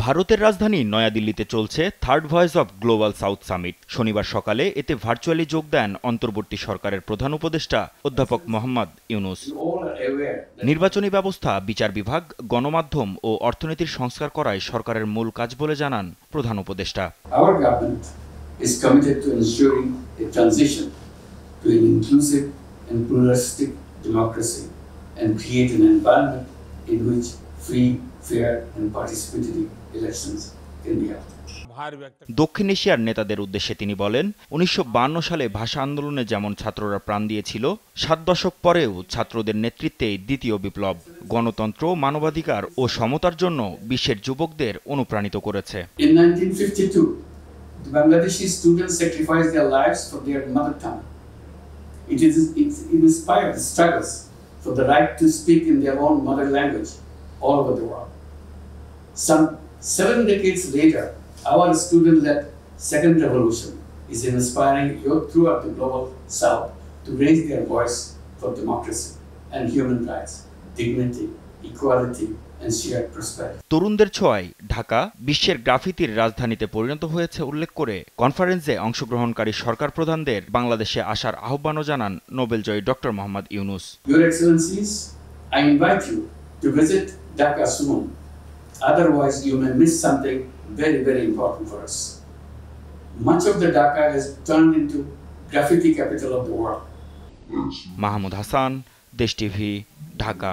ভারতের রাজধানী নয়াদিল্লিতে চলছে third voice of global south summit. শনিবার সকালে এতে ভার্চুয়ালি যোগ দেন অন্তর্বর্তী সরকারের প্রধান উপদেষ্টা অধ্যাপক মোহাম্মদ ইউনুস। নির্বাচনী ব্যবস্থা, বিচার বিভাগ, গণমাধ্যম ও অর্থনীতির সংস্কার করাই সরকারের মূল কাজ বলে জানান প্রধান উপদেষ্টা। Our government is committed to ensuring a transition to an inclusive and pluralistic democracy and create an environment in which free, fair and participatory elections can be held. দক্ষিণ এশিয়ার নেতাদের উদ্দেশ্যে তিনি বলেন, ১৯৫২ সালে ভাষা আন্দোলনে যেমন ছাত্ররা প্রাণ দিয়েছিল, ৭ দশক পরেও ছাত্রদের নেতৃত্বেই দ্বিতীয় বিপ্লব গণতন্ত্র, মানবাধিকার ও সমতার জন্য বিশ্বের যুবকদের অনুপ্রাণিত করেছে। In 1952, the Bangladeshi students sacrificed their lives for their mother tongue. It inspired the struggles for the right to speak in their own mother language all over the world. Some 7 decades later, our student-led second revolution is inspiring youth throughout the global south to raise their voice for democracy and human rights, dignity, equality and shared prosperity. তরুণদের ছোঁয়ায় ঢাকা বিশ্বের গ্রাফিতির রাজধানীতে পরিণত হয়েছে উল্লেখ করে কনফারেন্সে অংশগ্রহণকারী সরকার প্রধানদের বাংলাদেশে আসার আহ্বানও জানান নোবেলজয়ী doctor Mohammad Yunus. Your Excellencies, I invite you to visit Dhaka soon. Otherwise, you may miss something very, very important for us. Much of the Dhaka has turned into graffiti capital of the world. Mahmud Hasan, দেশ TV, Dhaka.